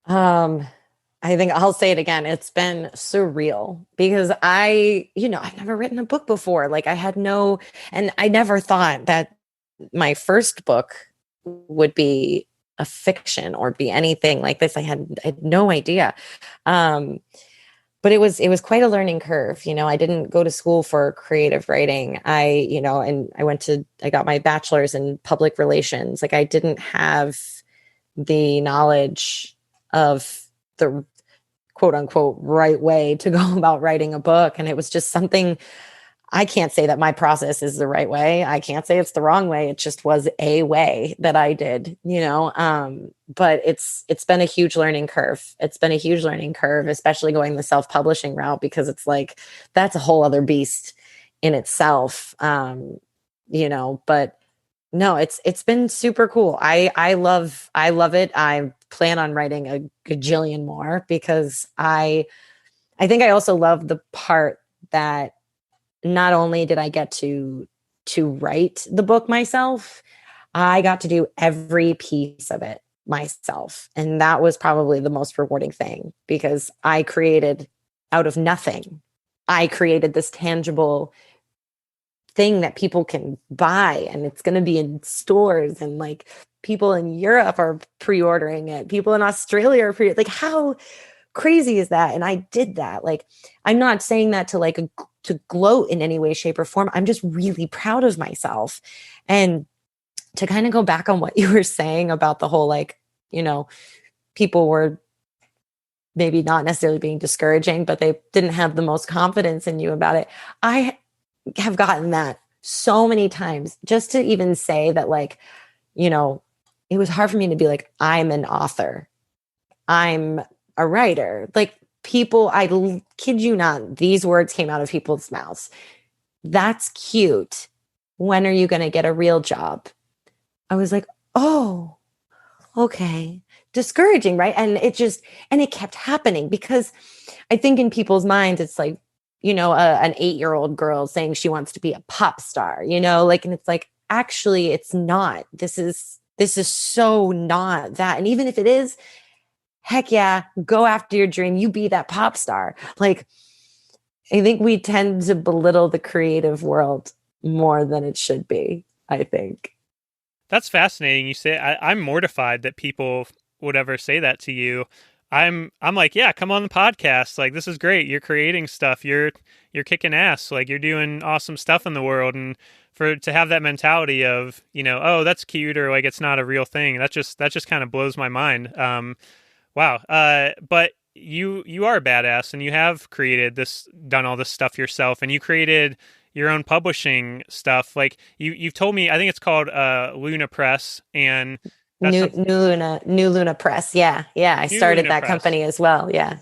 I think I'll say it again. It's been surreal because I've never written a book before. Like and I never thought that my first book would be a fiction or be anything like this. I had no idea. But it was quite a learning curve. I didn't go to school for creative writing. And I got my bachelor's in public relations. Like I didn't have the knowledge of the quote unquote right way to go about writing a book. And it was just something. I can't say that my process is the right way. I can't say it's the wrong way. It just was a way that I did, but it's been a huge learning curve. It's been a huge learning curve, especially going the self-publishing route, because it's like, that's a whole other beast in itself. But no, it's been super cool. I love it. I plan on writing a gajillion more because I think I also love the part that not only did I get to write the book myself, I got to do every piece of it myself. And that was probably the most rewarding thing because I created out of nothing. I created this tangible thing that people can buy, and it's going to be in stores, and like people in Europe are pre-ordering it. People in Australia are like, how crazy is that? And I did that. Like, I'm not saying that to gloat in any way, shape, or form. I'm just really proud of myself. And to kind of go back on what you were saying about the whole, people were maybe not necessarily being discouraging, but they didn't have the most confidence in you about it. I have gotten that so many times, just to even say that, it was hard for me to be like, I'm an author. I'm a writer. Like, people, I kid you not, these words came out of people's mouths. That's cute. When are you going to get a real job? I was like, oh, okay. Discouraging, right? And it kept happening because I think in people's minds, it's like, an 8-year-old girl saying she wants to be a pop star, and it's like, actually, it's not. This is so not that. And even if it is, heck yeah, go after your dream. You be that pop star. Like, I think we tend to belittle the creative world more than it should be, I think. That's fascinating. You say I'm mortified that people would ever say that to you. I'm like, yeah, come on the podcast. Like, this is great. You're creating stuff. You're kicking ass. Like, you're doing awesome stuff in the world. And to have that mentality of, oh, that's cute, or like, it's not a real thing. That just kind of blows my mind. Wow. But you are a badass, and you have done all this stuff yourself, and you created your own publishing stuff. Like you've told me, I think it's called Luna Press, and New Luna Press. Yeah. I started that company as well. Yeah.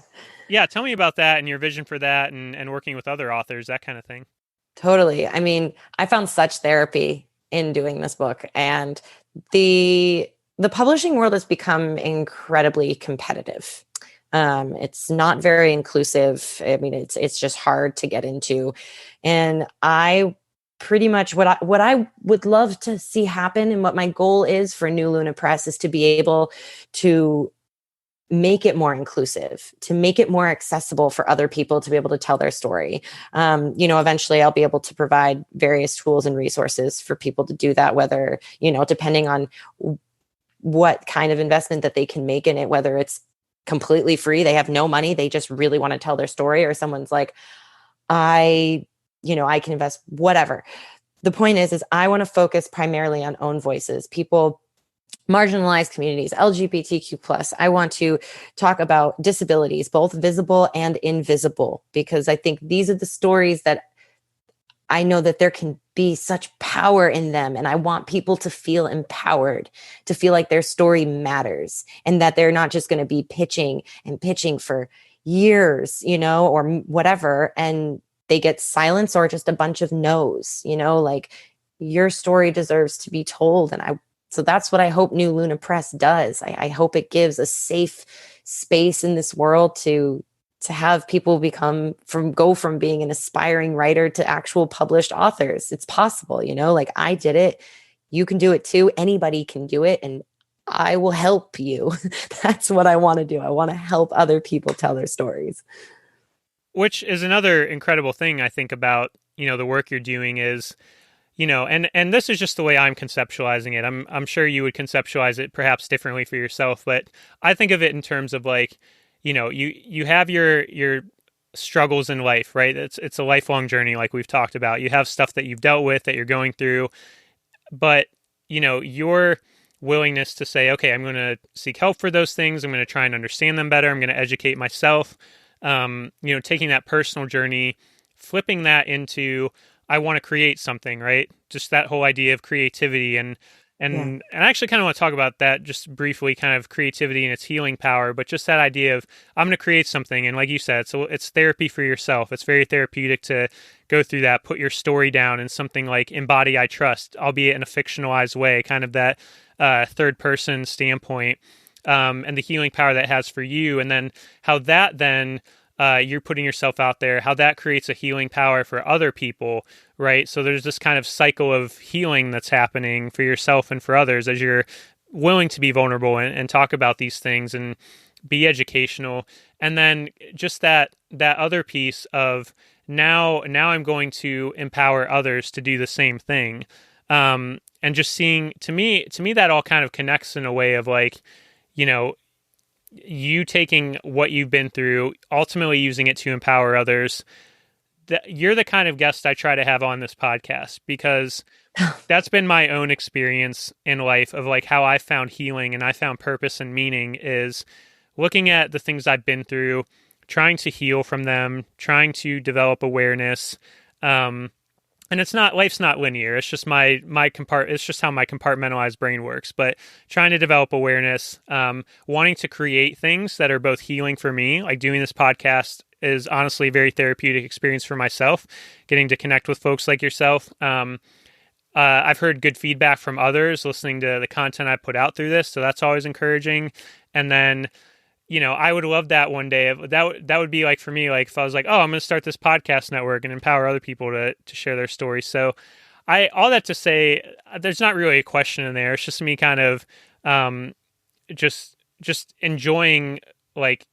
Yeah. Tell me about that and your vision for that, and working with other authors, that kind of thing. Totally. I mean, I found such therapy in doing this book, and The publishing world has become incredibly competitive. It's not very inclusive. I mean, it's just hard to get into. And I pretty much what I would love to see happen, and what my goal is for New Luna Press, is to be able to make it more inclusive, to make it more accessible for other people to be able to tell their story. Eventually I'll be able to provide various tools and resources for people to do that, whether, depending on what kind of investment that they can make in it, whether it's completely free, they have no money, they just really want to tell their story, or someone's like, I can invest, whatever. The point is I want to focus primarily on own voices, people, marginalized communities, LGBTQ+. I want to talk about disabilities, both visible and invisible, because I think these are the stories that I know that there can be such power in them. And I want people to feel empowered, to feel like their story matters, and that they're not just going to be pitching for years, or whatever, and they get silence or just a bunch of no's, like, your story deserves to be told. So that's what I hope New Luna Press does. I hope it gives a safe space in this world to have people go from being an aspiring writer to actual published authors. It's possible, like I did it. You can do it too. Anybody can do it. And I will help you. That's what I want to do. I want to help other people tell their stories. Which is another incredible thing I think about, the work you're doing is, and this is just the way I'm conceptualizing it. I'm sure you would conceptualize it perhaps differently for yourself, but I think of it in terms of like, you have your struggles in life, right? It's a lifelong journey, like we've talked about. You have stuff that you've dealt with, that you're going through, but your willingness to say, okay, I'm going to seek help for those things. I'm going to try and understand them better. I'm going to educate myself. Taking that personal journey, flipping that into, I want to create something, right? Just that whole idea of creativity and I actually kind of want to talk about that just briefly, kind of creativity and its healing power, but just that idea of I'm going to create something. And like you said, so it's therapy for yourself. It's very therapeutic to go through that, put your story down in something like Embody I Trust, albeit in a fictionalized way, kind of that third person standpoint, and the healing power that has for you. And then how that then you're putting yourself out there, how that creates a healing power for other people, right? So there's this kind of cycle of healing that's happening for yourself and for others as you're willing to be vulnerable and talk about these things and be educational. And then just that other piece of now I'm going to empower others to do the same thing. And just seeing, to me, that all kind of connects in a way of like, you taking what you've been through, ultimately using it to empower others. You're the kind of guest I try to have on this podcast, because that's been my own experience in life of like how I found healing and I found purpose and meaning is looking at the things I've been through, trying to heal from them, trying to develop awareness. And life's not linear. It's just it's just how my compartmentalized brain works, but trying to develop awareness, wanting to create things that are both healing for me, like doing this podcast is honestly a very therapeutic experience for myself, getting to connect with folks like yourself. I've heard good feedback from others listening to the content I put out through this. So that's always encouraging. And then, I would love that one day. That would be like for me, like if I was like, oh, I'm going to start this podcast network and empower other people to share their stories. So all that to say, there's not really a question in there. It's just me kind of just enjoying like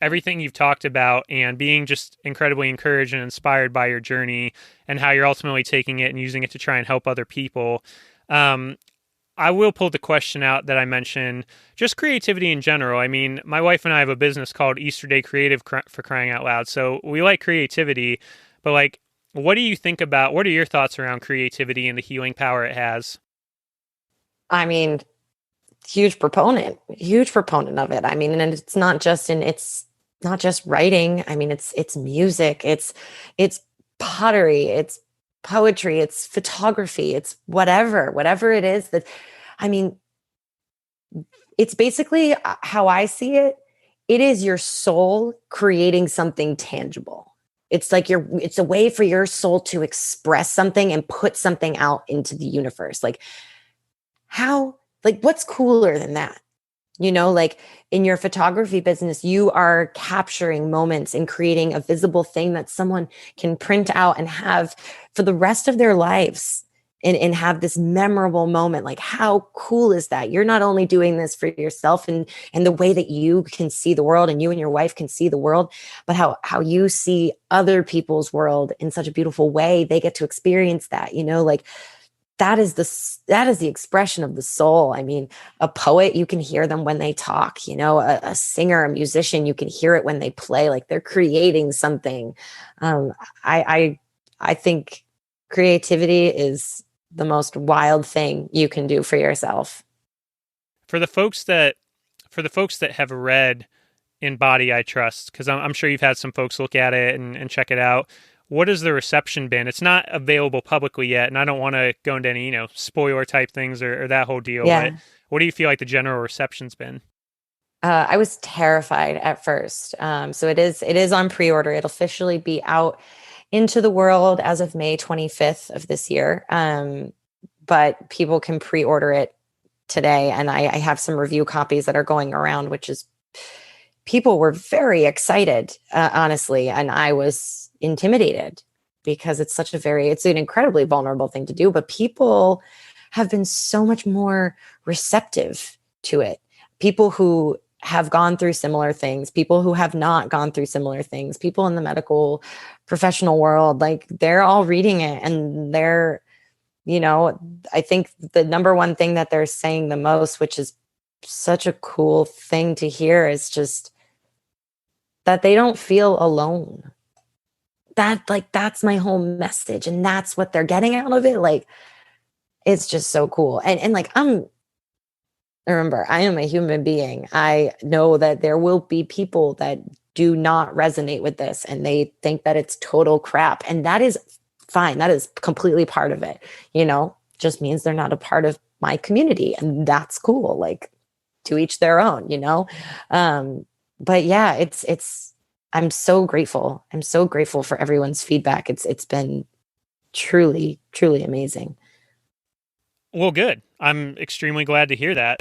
everything you've talked about and being just incredibly encouraged and inspired by your journey and how you're ultimately taking it and using it to try and help other people. I will pull the question out that I mentioned, just creativity in general. I mean, my wife and I have a business called Easterday Creative, for crying out loud. So we like creativity, but like, what do you think about, what are your thoughts around creativity and the healing power it has? I mean, huge proponent of it. I mean, and it's not just writing. I mean, it's music, it's pottery, it's poetry, it's photography, it's whatever it is that, I mean, it's basically how I see it. It is your soul creating something tangible. It's like it's a way for your soul to express something and put something out into the universe. Like, what's cooler than that? Like in your photography business, you are capturing moments and creating a visible thing that someone can print out and have for the rest of their lives, and have this memorable moment. Like, how cool is that? You're not only doing this for yourself and the way that you can see the world and you and your wife can see the world, but how you see other people's world in such a beautiful way. They get to experience that, like that is the expression of the soul. I mean, a poet, you can hear them when they talk, a singer, a musician, you can hear it when they play, like they're creating something. I think creativity is the most wild thing you can do for yourself. For the folks that have read In Body I Trust, because I'm sure you've had some folks look at it and check it out. What has the reception been? It's not available publicly yet, and I don't want to go into any, spoiler type things or that whole deal. Yeah. But what do you feel like the general reception's been? I was terrified at first. So it is on pre-order. It'll officially be out into the world as of May 25th of this year. But people can pre-order it today. And I have some review copies that are going around, which is, people were very excited, honestly. And I was intimidated because it's an incredibly vulnerable thing to do, but people have been so much more receptive to it. People who have gone through similar things, people who have not gone through similar things, people in the medical professional world, like they're all reading it, and they're, I think the number one thing that they're saying the most, which is such a cool thing to hear, is just that they don't feel alone. That's my whole message. And that's what they're getting out of it. Like, it's just so cool. And like, remember, I am a human being. I know that there will be people that do not resonate with this and they think that it's total crap. And that is fine. That is completely part of it. Just means they're not a part of my community. And that's cool. Like, to each their own, but yeah, I'm so grateful. I'm so grateful for everyone's feedback. It's been truly, truly amazing. Well, good. I'm extremely glad to hear that.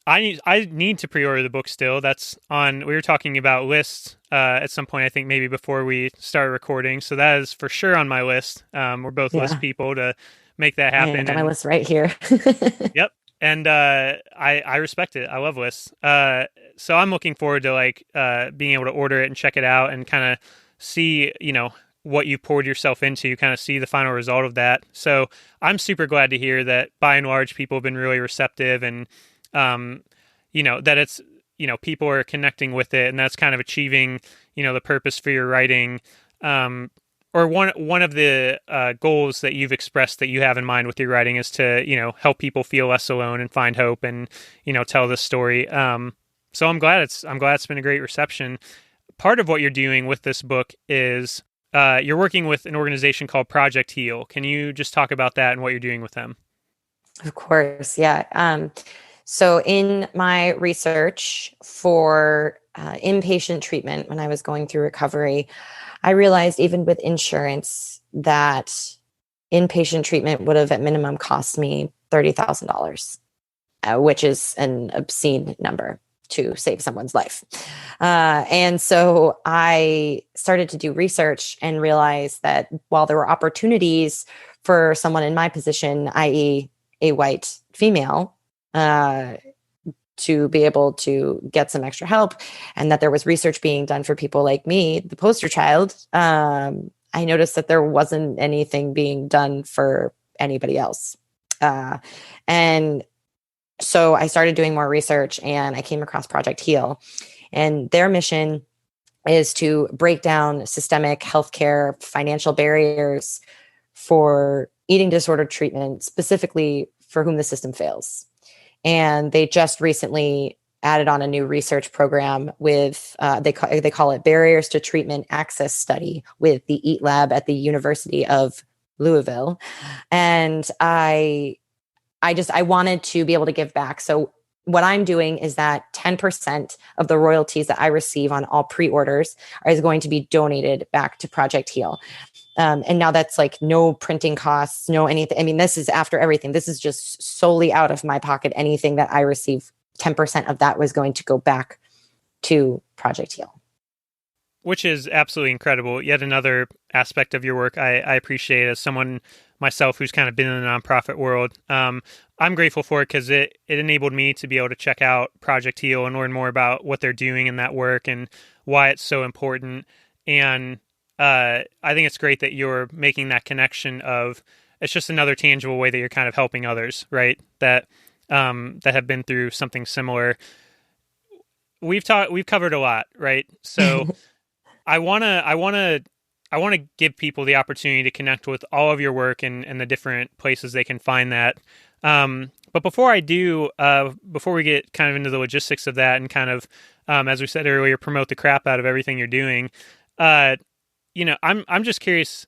I need to pre-order the book still. That's on, we were talking about lists at some point, I think maybe before we started recording. So that is for sure on my list. We're both list people to make that happen. I got my list right here. Yep. And I respect it. I love lists. So I'm looking forward to being able to order it and check it out and kind of see, what you poured yourself into, kind of see the final result of that. So I'm super glad to hear that by and large people have been really receptive, and that it's, people are connecting with it, and that's kind of achieving, the purpose for your writing. Or one of the goals that you've expressed that you have in mind with your writing is to, help people feel less alone and find hope and, tell this story. So I'm glad it's been a great reception. Part of what you're doing with this book is you're working with an organization called Project Heal. Can you just talk about that and what you're doing with them? Of course. Yeah. So in my research for inpatient treatment, when I was going through recovery, I realized even with insurance that inpatient treatment would have at minimum cost me $30,000, which is an obscene number to save someone's life. And so I started to do research and realized that while there were opportunities for someone in my position, i.e. a white female, to be able to get some extra help, and that there was research being done for people like me, the poster child, I noticed that there wasn't anything being done for anybody else. And so I started doing more research, and I came across Project Heal, and their mission is to break down systemic healthcare financial barriers for eating disorder treatment, specifically for whom the system fails. And they just recently added on a new research program with, they call it Barriers to Treatment Access Study, with the EAT Lab at the University of Louisville. And I wanted to be able to give back. So what I'm doing is that 10% of the royalties that I receive on all pre-orders is going to be donated back to Project Heal. And now that's like no printing costs, no anything. I mean, this is after everything. This is just solely out of my pocket. Anything that I receive, 10% of that was going to go back to Project Heal. Which is absolutely incredible. Yet another aspect of your work I appreciate as someone myself who's kind of been in the nonprofit world. I'm grateful for it because it enabled me to be able to check out Project Heal and learn more about what they're doing in that work and why it's so important. And I think it's great that you're making that connection of it's just another tangible way that you're kind of helping others, right? That have been through something similar. We've covered a lot, right? So I wanna give people the opportunity to connect with all of your work and the different places they can find that. But before I do, before we get kind of into the logistics of that and kind of, as we said earlier, promote the crap out of everything you're doing, I'm just curious,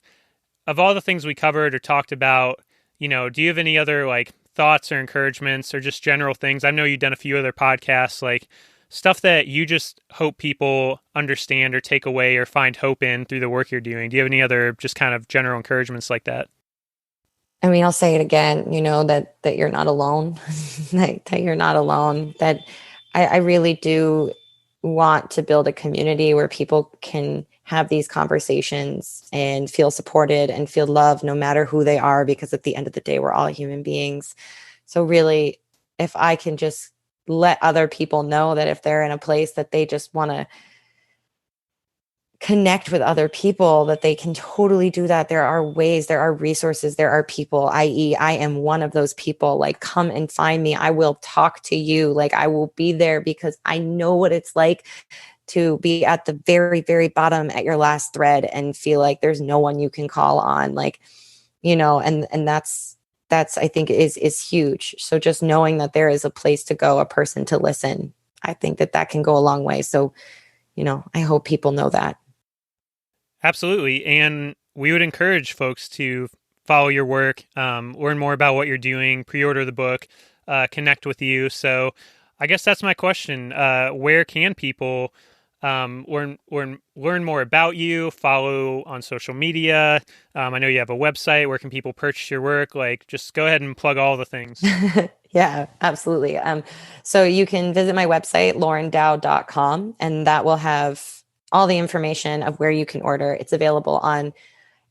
of all the things we covered or talked about, do you have any other like thoughts or encouragements or just general things? I know you've done a few other podcasts, like stuff that you just hope people understand or take away or find hope in through the work you're doing. Do you have any other just kind of general encouragements like that? I mean, I'll say it again, that you're not alone, that you're not alone, that I really do want to build a community where people can have these conversations and feel supported and feel loved no matter who they are, because at the end of the day, we're all human beings. So really, if I can just let other people know that if they're in a place that they just want to connect with other people, that they can totally do that. There are ways, there are resources, there are people, i.e. I am one of those people. Like, come and find me. I will talk to you. Like, I will be there because I know what it's like to be at the very, very bottom at your last thread and feel like there's no one you can call on. Like, and that's I think is huge. So just knowing that there is a place to go, a person to listen, I think that can go a long way. So, I hope people know that. Absolutely. And we would encourage folks to follow your work, learn more about what you're doing, pre-order the book, connect with you. So I guess that's my question. Where can people learn more about you, follow on social media? I know you have a website. Where can people purchase your work? Like, just go ahead and plug all the things. Yeah, absolutely. So you can visit my website, laurendow.com, and that will have all the information of where you can order. It's available on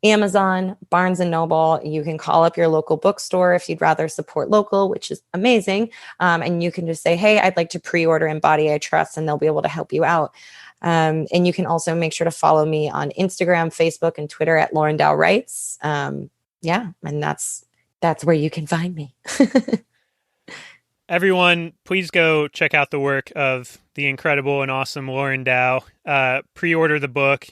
Amazon, Barnes and Noble. You can call up your local bookstore if you'd rather support local, which is amazing. And you can just say, hey, I'd like to pre-order In Body I Trust, and they'll be able to help you out. And you can also make sure to follow me on Instagram, Facebook, and Twitter at Lauren Dow Writes. And that's where you can find me. Everyone, please go check out the work of the incredible and awesome Lauren Dow. Pre-order the book,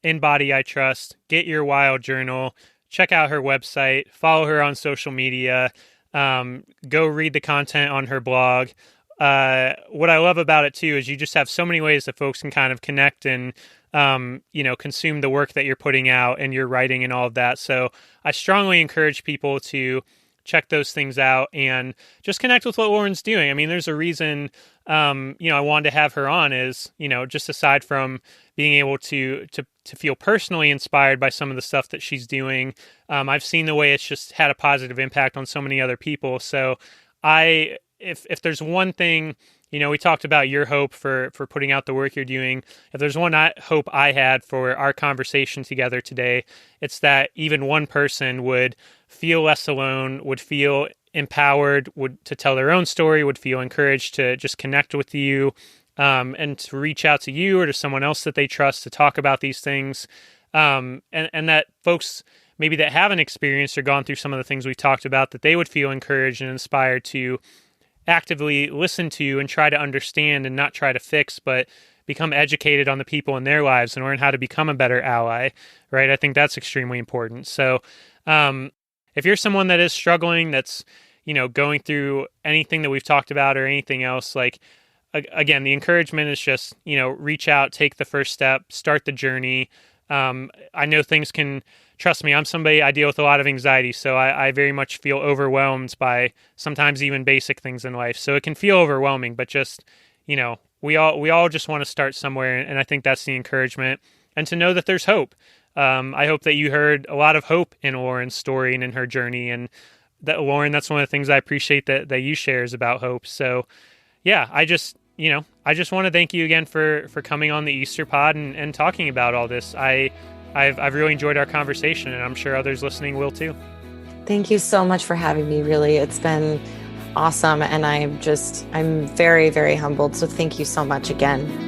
In Body I Trust. Get your wild journal. Check out her website. Follow her on social media. Go read the content on her blog. What I love about it, too, is you just have so many ways that folks can kind of connect and consume the work that you're putting out and your writing and all of that. So I strongly encourage people to check those things out and just connect with what Lauren's doing. I mean, there's a reason, I wanted to have her on is, just aside from being able to feel personally inspired by some of the stuff that she's doing. I've seen the way it's just had a positive impact on so many other people. So if there's one thing, we talked about your hope for putting out the work you're doing. If there's one hope I had for our conversation together today, it's that even one person would feel less alone, would feel empowered, to tell their own story, would feel encouraged to just connect with you, and to reach out to you or to someone else that they trust to talk about these things. And that folks maybe that haven't experienced or gone through some of the things we've talked about, that they would feel encouraged and inspired to actively listen to and try to understand and not try to fix, but become educated on the people in their lives and learn how to become a better ally, right? I think that's extremely important. So if you're someone that is struggling, that's, going through anything that we've talked about or anything else, like, again, the encouragement is just, reach out, take the first step, start the journey. I know things can, trust me, I'm somebody, I deal with a lot of anxiety, so I very much feel overwhelmed by sometimes even basic things in life. So it can feel overwhelming, but just, we all just want to start somewhere, and I think that's the encouragement. and to know that there's hope. I hope that you heard a lot of hope in Lauren's story and in her journey. And that, Lauren, that's one of the things I appreciate that you share is about hope. So yeah, I just want to thank you again for coming on the Easter Pod and talking about all this. I've really enjoyed our conversation, and I'm sure others listening will too. Thank you so much for having me. Really, it's been awesome. And I'm very, very humbled. So thank you so much again.